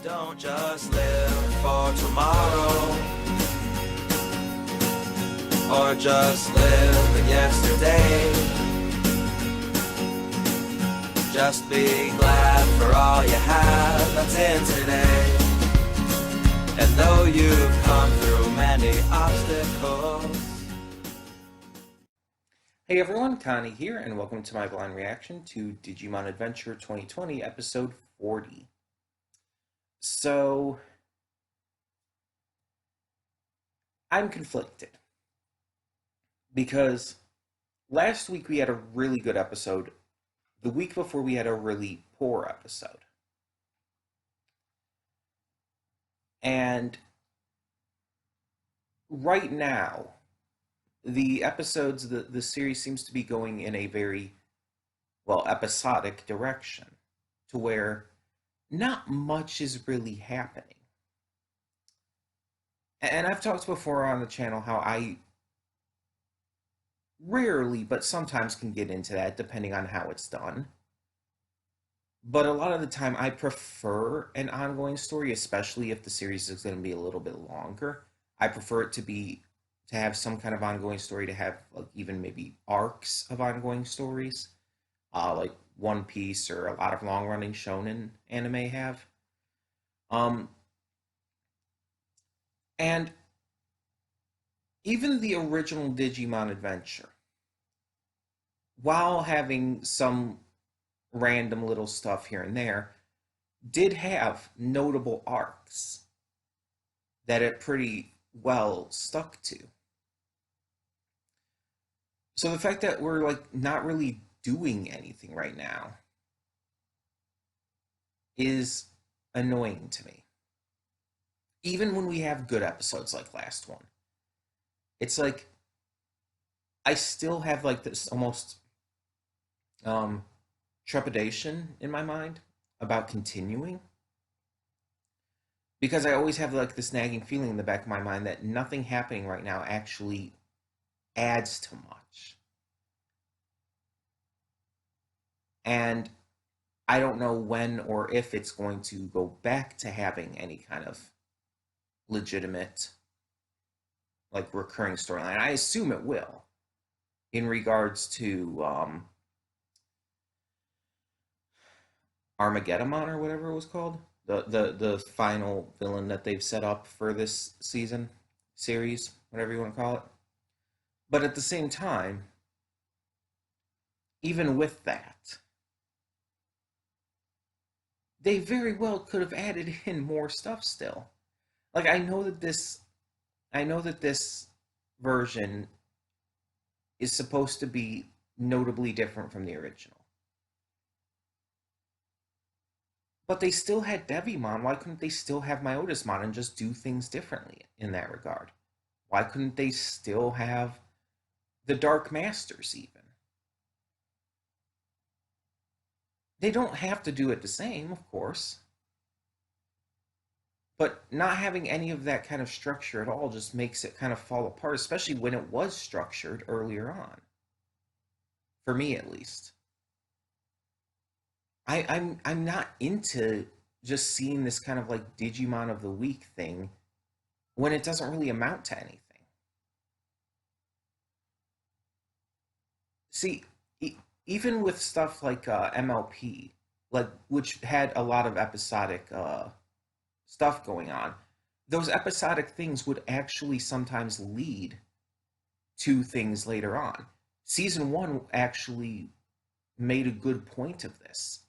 Don't just live for tomorrow, or just live in yesterday. Just be glad for all you have that's in today. And though you've come through many obstacles. Hey everyone, Connie here, and welcome to my blind reaction to Digimon Adventure 2020, episode 40. So, I'm conflicted, because last week we had a really good episode. The week before we had a really poor episode. And right now, the series seems to be going in a very, episodic direction, to where not much is really happening. And I've talked before on the channel how I rarely, but sometimes can get into that depending on how it's done. But a lot of the time I prefer an ongoing story, especially if the series is going to be a little bit longer. I prefer it to have some kind of ongoing story, to have like even maybe arcs of ongoing stories, like One Piece or a lot of long-running shonen anime have. And even the original Digimon Adventure, while having some random little stuff here and there, did have notable arcs that it pretty well stuck to. So the fact that we're like not really doing anything right now is annoying to me. Even when we have good episodes like last one, it's like I still have like this almost trepidation in my mind about continuing, because I always have like this nagging feeling in the back of my mind that nothing happening right now actually adds to much. And I don't know when or if it's going to go back to having any kind of legitimate, like, recurring storyline. I assume it will, in regards to Armageddon or whatever it was called, the final villain that they've set up for this series, whatever you want to call it. But at the same time, even with that, they very well could have added in more stuff still. Like, I know that this version is supposed to be notably different from the original. But they still had Devimon. Why couldn't they still have Myotismon and just do things differently in that regard? Why couldn't they still have the Dark Masters even? They don't have to do it the same, of course. But not having any of that kind of structure at all just makes it kind of fall apart, especially when it was structured earlier on. For me, at least. I'm not into just seeing this kind of like Digimon of the Week thing when it doesn't really amount to anything. See, even with stuff like MLP, like, which had a lot of episodic stuff going on, those episodic things would actually sometimes lead to things later on. Season 1 actually made a good point of this.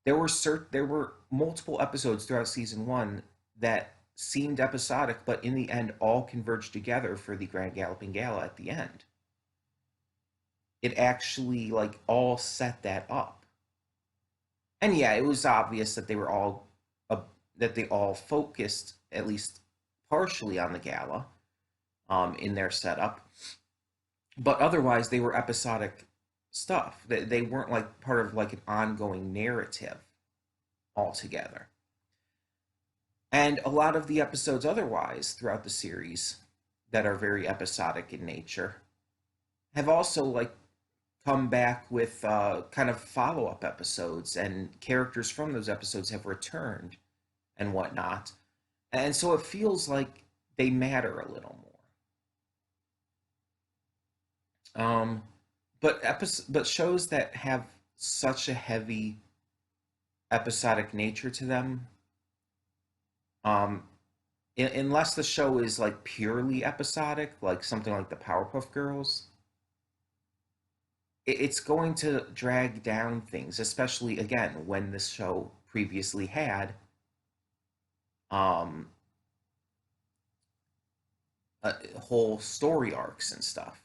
There were multiple episodes throughout season 1 that seemed episodic, but in the end all converged together for the Grand Galloping Gala at the end. It actually like all set that up. And yeah, it was obvious that they all focused at least partially on the gala in their setup, but otherwise they were episodic stuff. They weren't like part of like an ongoing narrative altogether. And a lot of the episodes otherwise throughout the series that are very episodic in nature have also like come back with kind of follow-up episodes, and characters from those episodes have returned and whatnot. And so it feels like they matter a little more. But shows that have such a heavy episodic nature to them, um, unless the show is like purely episodic, like something like the Powerpuff Girls, it's going to drag down things, especially again when this show previously had um, whole story arcs and stuff.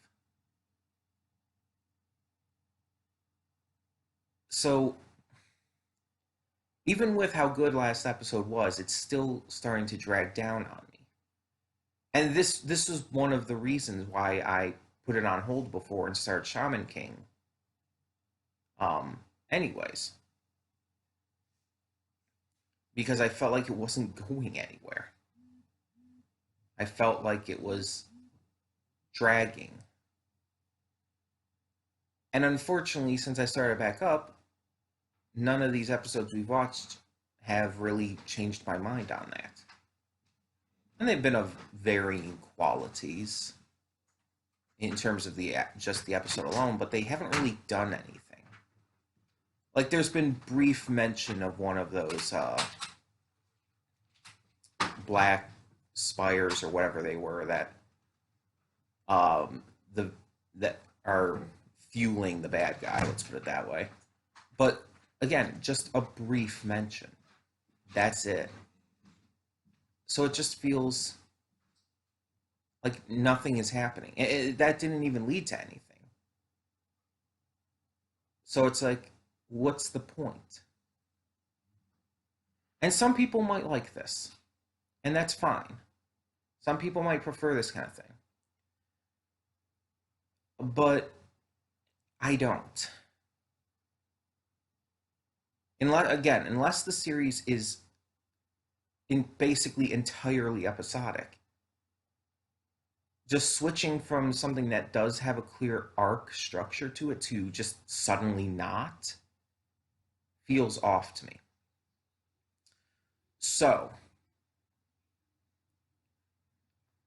So even with how good last episode was, it's still starting to drag down on me. And this is one of the reasons why I put it on hold before and started Shaman King. Anyways, because I felt like it wasn't going anywhere. I felt like it was dragging. And unfortunately, since I started back up, none of these episodes we've watched have really changed my mind on that. And they've been of varying qualities in terms of the just the episode alone, but they haven't really done anything. Like there's been brief mention of one of those black spires or whatever they were that the that are fueling the bad guy, let's put it that way. But again, just a brief mention. That's it. So it just feels like nothing is happening. That didn't even lead to anything. So it's like, what's the point? And some people might like this, and that's fine. Some people might prefer this kind of thing. But I don't. Unless the series is basically entirely episodic, just switching from something that does have a clear arc structure to it to just suddenly not feels off to me. So,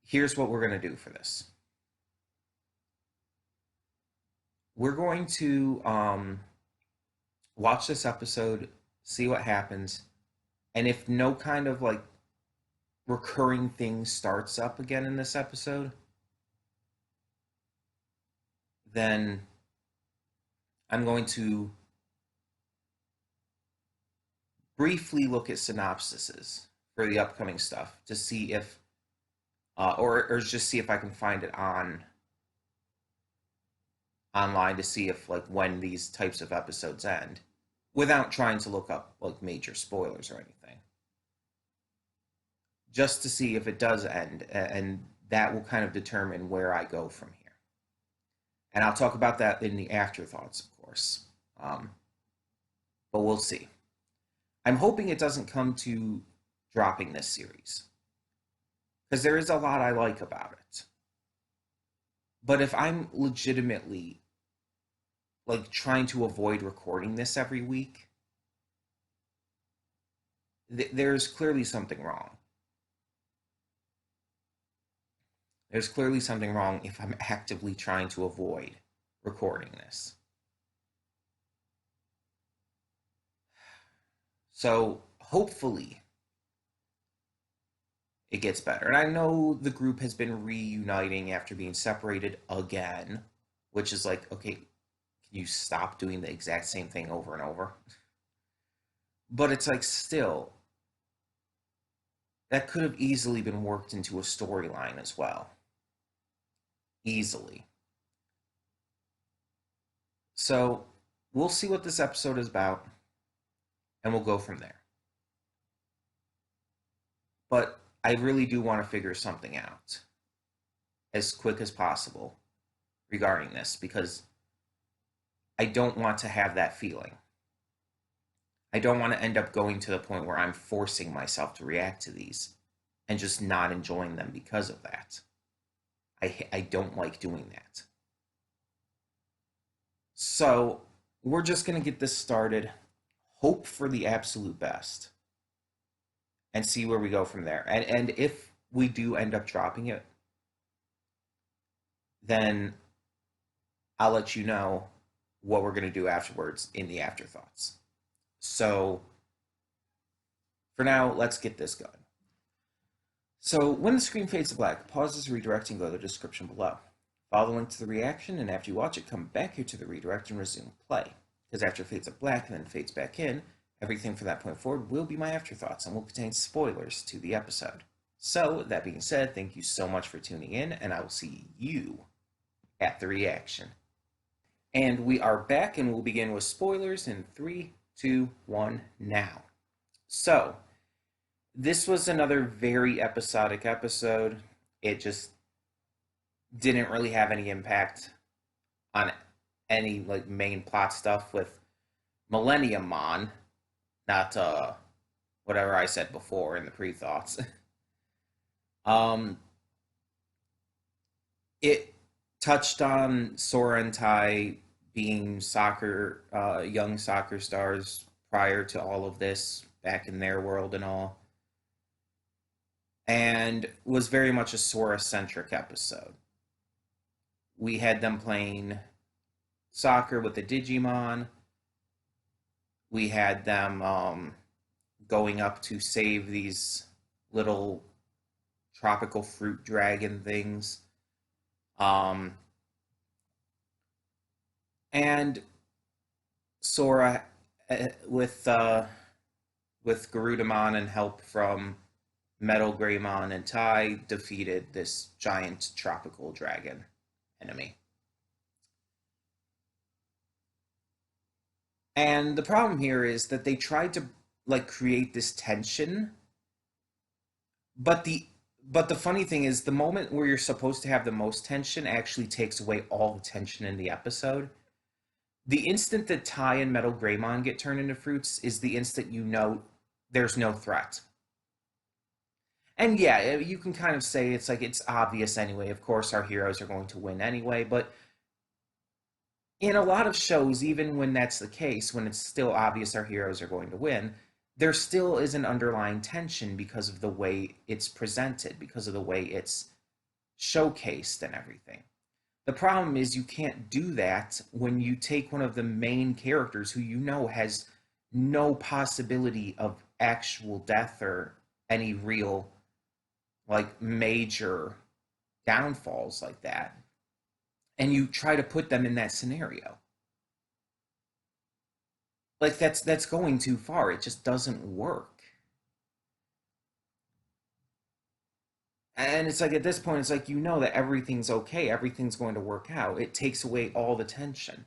here's what we're going to do for this. We're going to watch this episode, see what happens, and if no kind of like recurring thing starts up again in this episode, then I'm going to briefly look at synopsises for the upcoming stuff to see if, or just see if I can find it online to see if like when these types of episodes end, without trying to look up like major spoilers or anything, just to see if it does end, and that will kind of determine where I go from here. And I'll talk about that in the afterthoughts, of course. But we'll see. I'm hoping it doesn't come to dropping this series, because there is a lot I like about it. But if I'm legitimately like trying to avoid recording this every week, there's clearly something wrong. There's clearly something wrong if I'm actively trying to avoid recording this. So hopefully it gets better. And I know the group has been reuniting after being separated again, which is like, okay, can you stop doing the exact same thing over and over? But it's like, still, that could have easily been worked into a storyline as well. Easily. So we'll see what this episode is about, and we'll go from there. But I really do want to figure something out as quick as possible regarding this, because I don't want to have that feeling. I don't want to end up going to the point where I'm forcing myself to react to these and just not enjoying them because of that. I don't like doing that. So we're just going to get this started, hope for the absolute best, and see where we go from there. And if we do end up dropping it, then I'll let you know what we're going to do afterwards in the afterthoughts. So for now, let's get this going. So when the screen fades to black, pause this redirect and go to the description below. Follow the link to the reaction, and after you watch it, come back here to the redirect and resume play. Because after it fades to black and then fades back in, everything from that point forward will be my afterthoughts and will contain spoilers to the episode. So, that being said, thank you so much for tuning in, and I will see you at the reaction. And we are back, and we'll begin with spoilers in 3, 2, 1, now. So, this was another very episodic episode. It just didn't really have any impact on any like main plot stuff with Millenniummon, not whatever I said before in the pre-thoughts. It touched on Sora and Tai being young soccer stars prior to all of this, back in their world and all, and was very much a Sora-centric episode. We had them playing soccer with the Digimon. We had them going up to save these little tropical fruit dragon things. And Sora, with Garudamon and help from Metal Greymon and Tai, defeated this giant tropical dragon enemy. And the problem here is that they tried to like create this tension, but the funny thing is the moment where you're supposed to have the most tension actually takes away all the tension in the episode. The instant that Tai and Metal Greymon get turned into fruits is the instant you know there's no threat. And yeah, you can kind of say it's like it's obvious anyway. Of course, our heroes are going to win anyway, but in a lot of shows, even when that's the case, when it's still obvious our heroes are going to win, there still is an underlying tension because of the way it's presented, because of the way it's showcased and everything. The problem is you can't do that when you take one of the main characters who you know has no possibility of actual death or any real like major downfalls like that, and you try to put them in that scenario. Like that's going too far. It just doesn't work. And it's like at this point it's like you know that everything's okay, everything's going to work out. It takes away all the tension.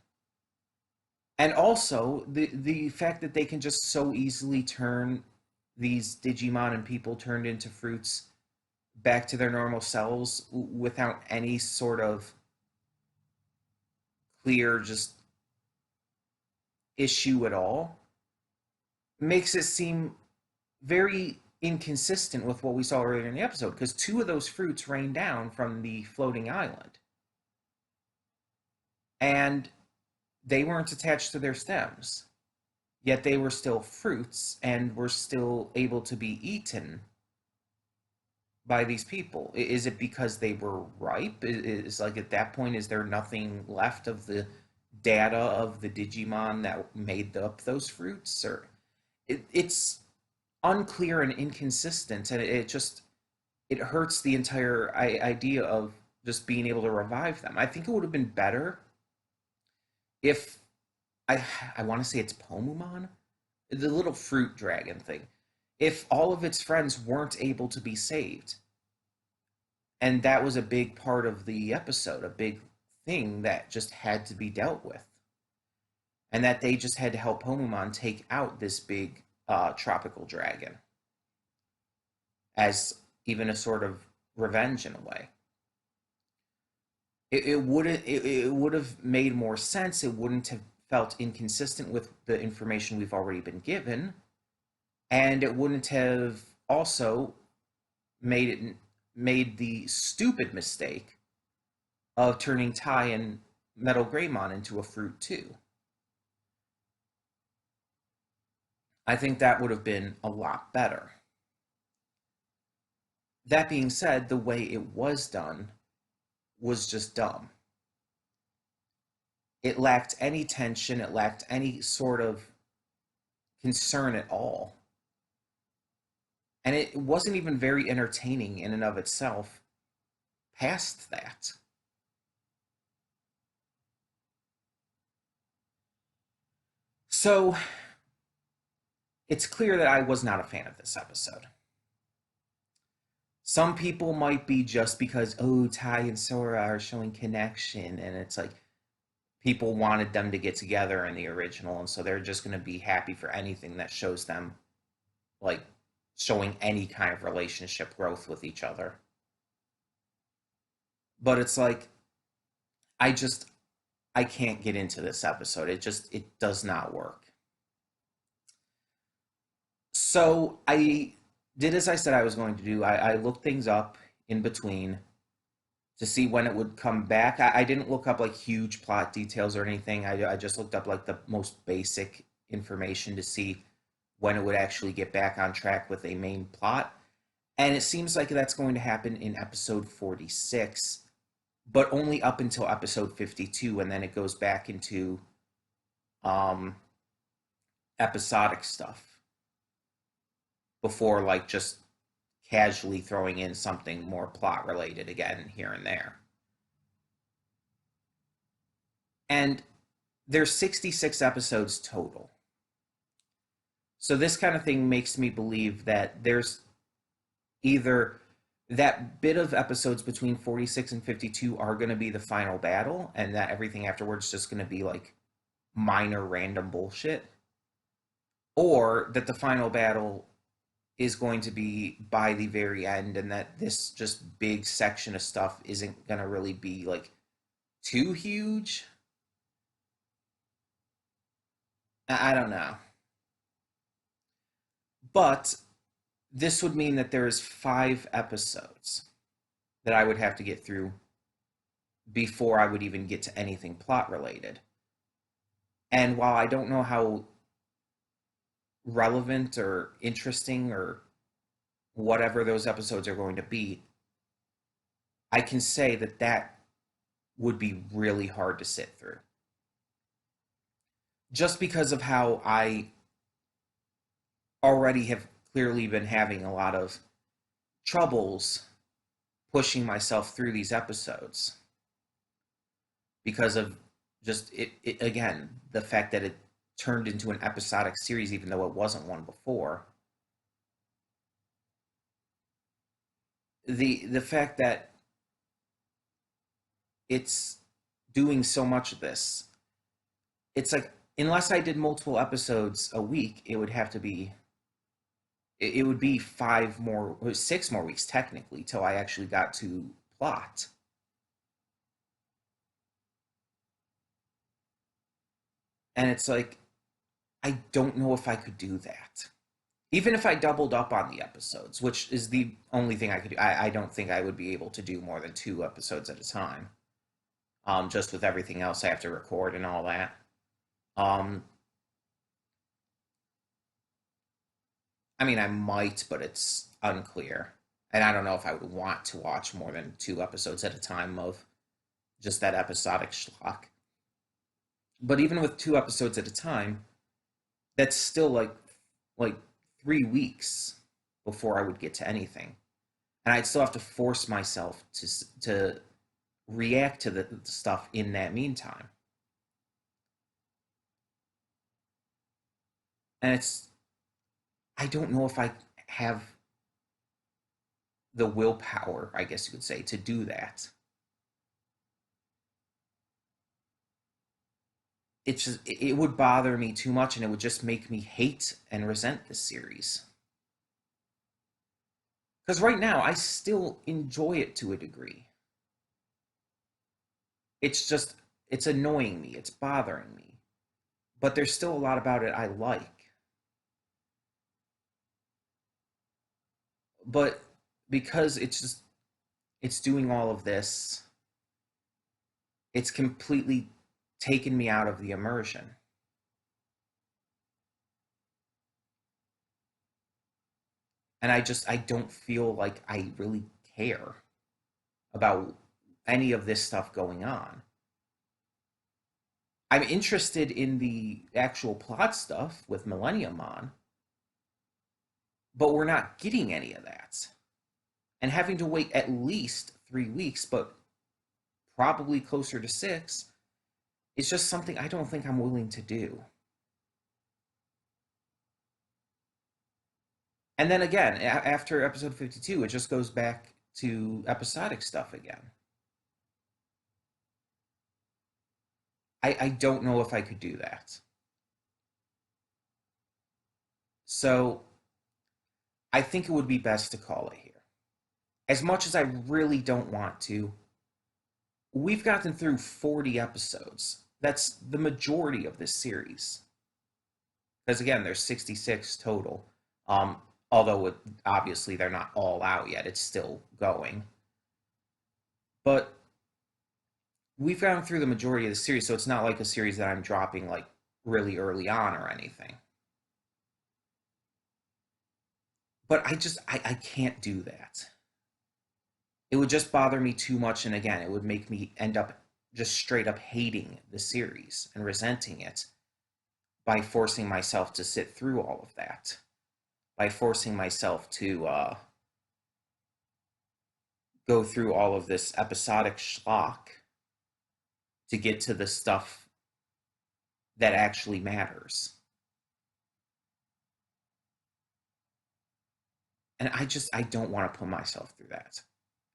And also the fact that they can just so easily turn these Digimon and people turned into fruits back to their normal selves without any sort of clear just issue at all makes it seem very inconsistent with what we saw earlier in the episode, because two of those fruits rained down from the floating island and they weren't attached to their stems, yet they were still fruits and were still able to be eaten by these people. Is it because they were ripe? Is like at that point, is there nothing left of the data of the Digimon that made up those fruits? Or it's unclear and inconsistent, and it hurts the entire idea of just being able to revive them. I think it would have been better if I want to say it's Pomumon, the little fruit dragon thing, if all of its friends weren't able to be saved. And that was a big part of the episode, a big thing that just had to be dealt with. And that they just had to help Pomumon take out this big tropical dragon as even a sort of revenge in a way. It would have made more sense. It wouldn't have felt inconsistent with the information we've already been given, and it wouldn't have also made the stupid mistake of turning Tai and Metal Greymon into a fruit too. I think that would have been a lot better. That being said, the way it was done was just dumb. It lacked any tension, it lacked any sort of concern at all. And it wasn't even very entertaining in and of itself past that. So it's clear that I was not a fan of this episode. Some people might be just because, oh, Ty and Sora are showing connection, and it's like people wanted them to get together in the original, and so they're just going to be happy for anything that shows them, like, showing any kind of relationship growth with each other. But it's like, I just, I can't get into this episode. It does not work. So I did as I said I was going to do. I looked things up in between to see when it would come back. I didn't look up like huge plot details or anything. I just looked up like the most basic information to see when it would actually get back on track with a main plot. And it seems like that's going to happen in episode 46, but only up until episode 52, and then it goes back into um, episodic stuff before like just casually throwing in something more plot related again here and there. And there's 66 episodes total. So this kind of thing makes me believe that there's either that bit of episodes between 46 and 52 are going to be the final battle, and that everything afterwards is just going to be like minor random bullshit, or that the final battle is going to be by the very end, and that this just big section of stuff isn't going to really be like too huge. I don't know. But this would mean that there is 5 episodes that I would have to get through before I would even get to anything plot related. And while I don't know how relevant or interesting or whatever those episodes are going to be, I can say that that would be really hard to sit through. Just because of how I already have clearly been having a lot of troubles pushing myself through these episodes because of just it again, the fact that it turned into an episodic series even though it wasn't one before. The fact that it's doing so much of this, it's like unless I did multiple episodes a week, it would have to be it would be 6 more weeks technically till I actually got to plot. And it's like, I don't know if I could do that. Even if I doubled up on the episodes, which is the only thing I could do, I don't think I would be able to do more than 2 episodes at a time. Just with everything else I have to record and all that. Um, I mean, I might, but it's unclear. And I don't know if I would want to watch more than 2 episodes at a time of just that episodic schlock. But even with 2 episodes at a time, that's still like 3 weeks before I would get to anything, and I'd still have to force myself to react to the stuff in that meantime. And it's I don't know if I have the willpower, I guess you could say, to do that. It's just it would bother me too much, and it would just make me hate and resent this series. Because right now I still enjoy it to a degree. It's just it's annoying me, it's bothering me, but there's still a lot about it I like. But because it's doing all of this, it's completely taken me out of the immersion. And I don't feel like I really care about any of this stuff going on. I'm interested in the actual plot stuff with Millennium on, but we're not getting any of that. And having to wait at least 3 weeks, but probably closer to six, is just something I don't think I'm willing to do. And then again, after episode 52, it just goes back to episodic stuff again. I don't know if I could do that. So I think it would be best to call it here. As much as I really don't want to, we've gotten through 40 episodes. That's the majority of this series. Because again, there's 66 total. Um, Although obviously they're not all out yet, it's still going. But we've gone through the majority of the series, so it's not like a series that I'm dropping like really early on or anything. But I can't do that. It would just bother me too much, and again, it would make me end up just straight up hating the series and resenting it by forcing myself to sit through all of that, by forcing myself to go through all of this episodic schlock to get to the stuff that actually matters. And I don't want to put myself through that.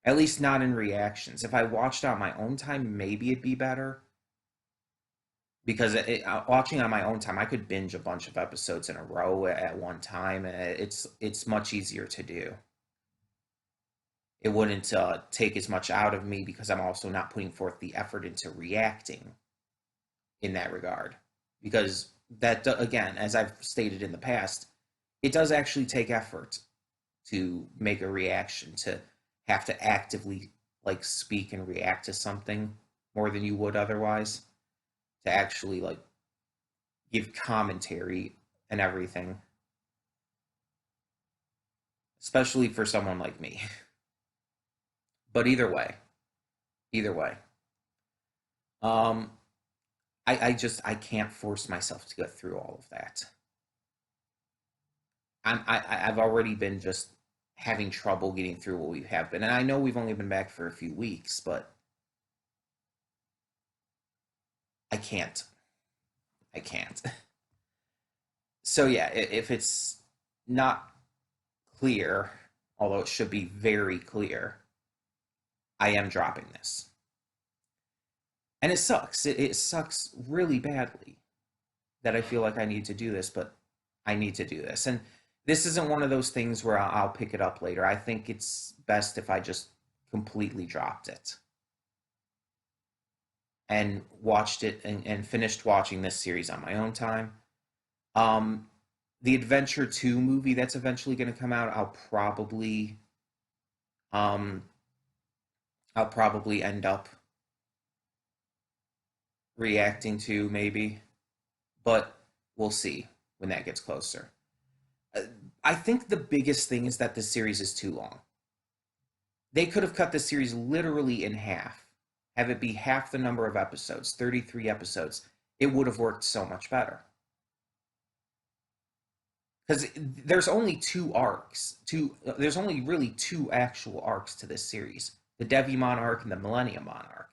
At least not in reactions. If I watched on my own time, maybe it'd be better. Because watching on my own time, I could binge a bunch of episodes in a row at one time. It's much easier to do. It wouldn't take as much out of me because I'm also not putting forth the effort into reacting in that regard. Because that, again, as I've stated in the past, it does actually take effort to make a reaction, to have to actively like speak and react to something more than you would otherwise, to actually like give commentary and everything, especially for someone like me. But either way, um, I can't force myself to go through all of that. I've already been just having trouble getting through what we have been, and I know we've only been back for a few weeks, but I can't. I can't. So yeah, if it's not clear, although it should be very clear, I am dropping this. And it sucks. It sucks really badly that I feel like I need to do this, but I need to do this. And this isn't one of those things where I'll pick it up later. I think it's best if I just completely dropped it and watched it and finished watching this series on my own time. Um, the Adventure 2 movie that's eventually going to come out, um, I'll probably end up reacting to maybe, but we'll see when that gets closer. Uh, I think the biggest thing is that the series is too long. They could have cut the series literally in half, have it be half the number of episodes, 33 episodes. It would have worked so much better. Because there's only two arcs. There's only really two actual arcs to this series: the Devimon arc and the Millennium arc.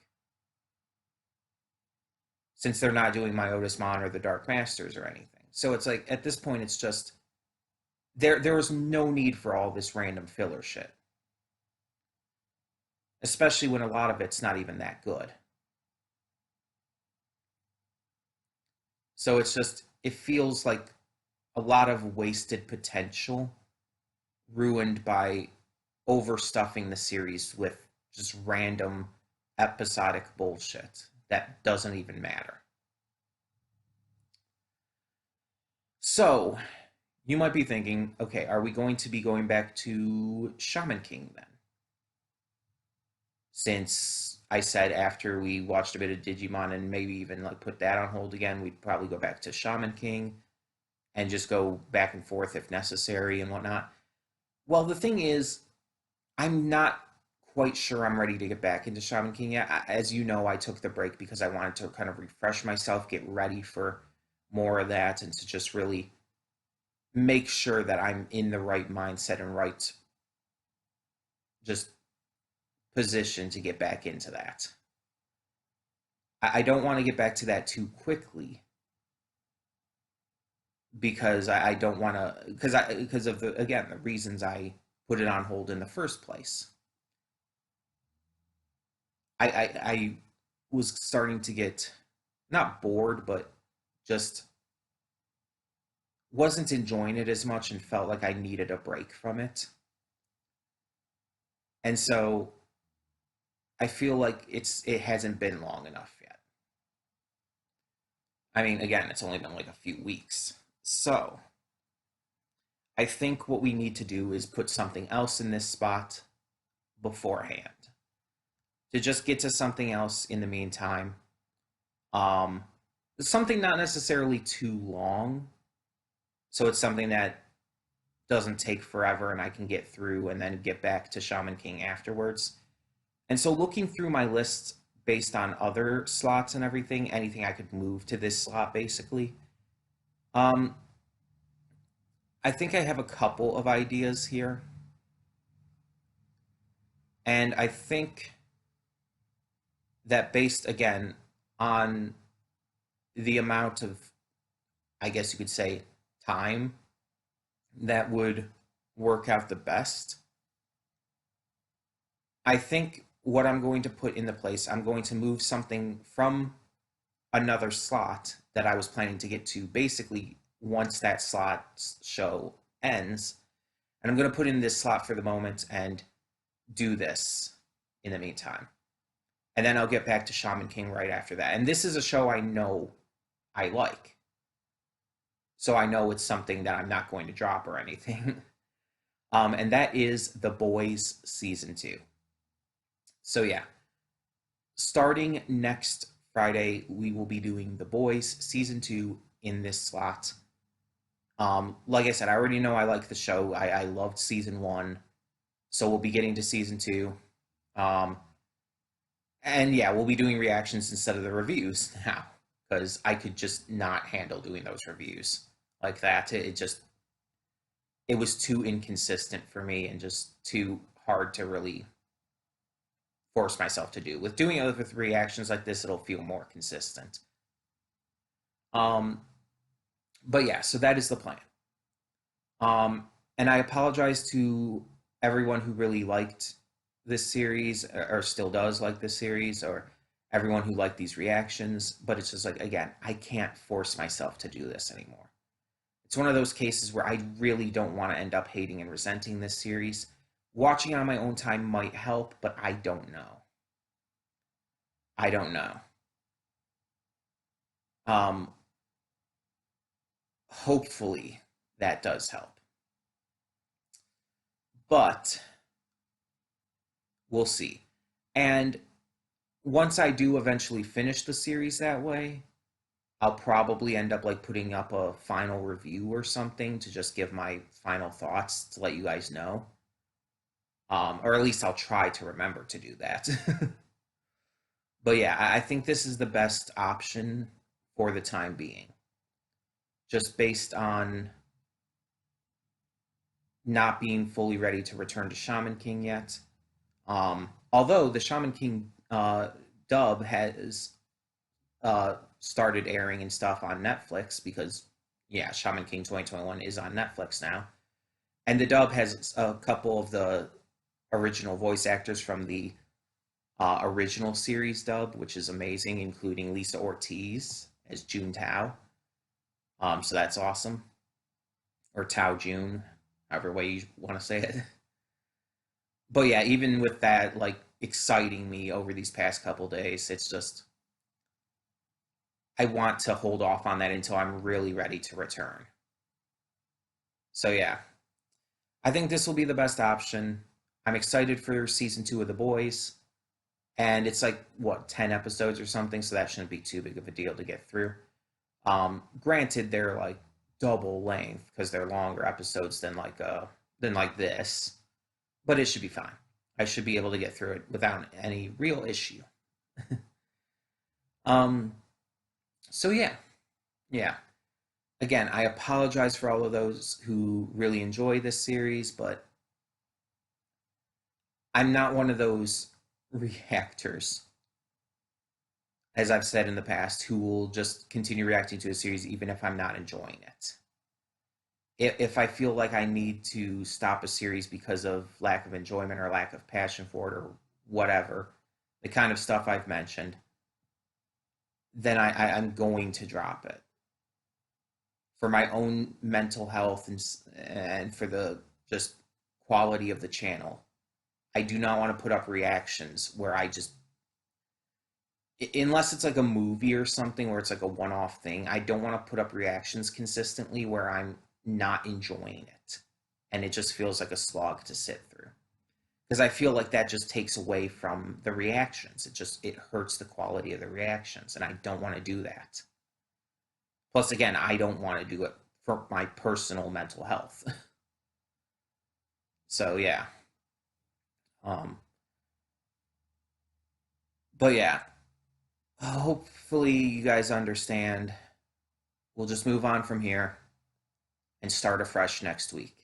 Since they're not doing Myotismon or the Dark Masters or anything, so it's like at this point, it's just there was no need for all this random filler shit, especially when a lot of it's not even that good. So it's just it feels like a lot of wasted potential ruined by overstuffing the series with just random episodic bullshit that doesn't even matter. So, you might be thinking, okay, are we going to be going back to Shaman King then? Since I said after we watched a bit of Digimon and maybe even like put that on hold again, we'd probably go back to Shaman King and just go back and forth if necessary and whatnot. Well, the thing is, I'm not quite sure I'm ready to get back into Shaman King yet. As you know, I took the break because I wanted to kind of refresh myself, get ready for more of that, and to just really make sure that I'm in the right mindset and right just position to get back into that. I don't want to get back to that too quickly because I don't want to because of the again the reasons I put it on hold in the first place. I was starting to get not bored, but just wasn't enjoying it as much and felt like I needed a break from it. And so I feel like it hasn't been long enough yet. I mean, again, it's only been like a few weeks. So I think what we need to do is put something else in this spot beforehand to just get to something else in the meantime. Um, something not necessarily too long, so it's something that doesn't take forever and I can get through and then get back to Shaman King afterwards. And so looking through my list based on other slots and everything, anything I could move to this slot basically. Um, I think I have a couple of ideas here. And I think that based again on the amount of, I guess you could say, time that would work out the best, I think what I'm going to put in the place, I'm going to move something from another slot that I was planning to get to basically once that slot show ends. And I'm going to put in this slot for the moment and do this in the meantime. And then I'll get back to Shaman King right after that. And this is a show I know I like. So I know it's something that I'm not going to drop or anything. And that is The Boys Season 2. So yeah, starting next Friday, we will be doing The Boys Season 2 in this slot. Like I said, I already know I like the show. I loved Season 1. So we'll be getting to Season 2. Um, and yeah, we'll be doing reactions instead of the reviews now because I could just not handle doing those reviews like that. It was too inconsistent for me and just too hard to really force myself to do. With doing other reactions like this, it'll feel more consistent. Um, but yeah, so that is the plan. And I apologize to everyone who really liked this series or still does like this series or everyone who liked these reactions, but it's just like again, I can't force myself to do this anymore. It's one of those cases where I really don't want to end up hating and resenting this series. Watching it on my own time might help, but I don't know. I don't know. Um, hopefully that does help. But we'll see. And once I do eventually finish the series that way, I'll probably end up like putting up a final review or something to just give my final thoughts to let you guys know. Or at least I'll try to remember to do that. But yeah, I think this is the best option for the time being. Just based on not being fully ready to return to Shaman King yet. Although the Shaman King dub has started airing and stuff on Netflix because, yeah, Shaman King 2021 is on Netflix now. And the dub has a couple of the original voice actors from the original series dub, which is amazing, including Lisa Ortiz as June Tao. So that's awesome. Or Tao June, however way you want to say it. But yeah, even with that, like exciting me over these past couple days, it's just I want to hold off on that until I'm really ready to return. So yeah, I think this will be the best option. I'm excited for season 2 of The Boys. And it's like, what, 10 episodes or something, so that shouldn't be too big of a deal to get through. Granted, they're like double length because they're longer episodes than like than like this, but it should be fine. I should be able to get through it without any real issue. um, so yeah. Again, I apologize for all of those who really enjoy this series, but I'm not one of those reactors, as I've said in the past, who will just continue reacting to a series even if I'm not enjoying it. If I feel like I need to stop a series because of lack of enjoyment or lack of passion for it or whatever, the kind of stuff I've mentioned, then I'm going to drop it for my own mental health and for the just quality of the channel. I do not want to put up reactions where I just, unless it's like a movie or something where it's like a one-off thing, I don't want to put up reactions consistently where I'm not enjoying it and it just feels like a slog to sit through, because I feel like that just takes away from the reactions. It hurts the quality of the reactions, and I don't want to do that. Plus, again, I don't want to do it for my personal mental health. So yeah. um but yeah, hopefully you guys understand. We'll just move on from here and start afresh next week.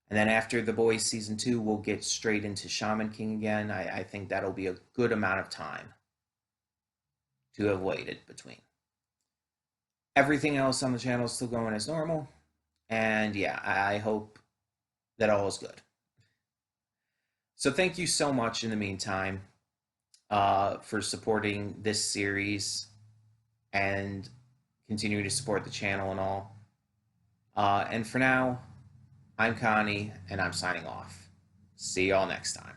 And then after The Boys season 2, we'll get straight into Shaman King again. I think that'll be a good amount of time to have waited between. Everything else on the channel is still going as normal. And yeah, I hope that all is good. So thank you so much in the meantime for supporting this series and continuing to support the channel and all. And for now, I'm Connie, and I'm signing off. See y'all next time.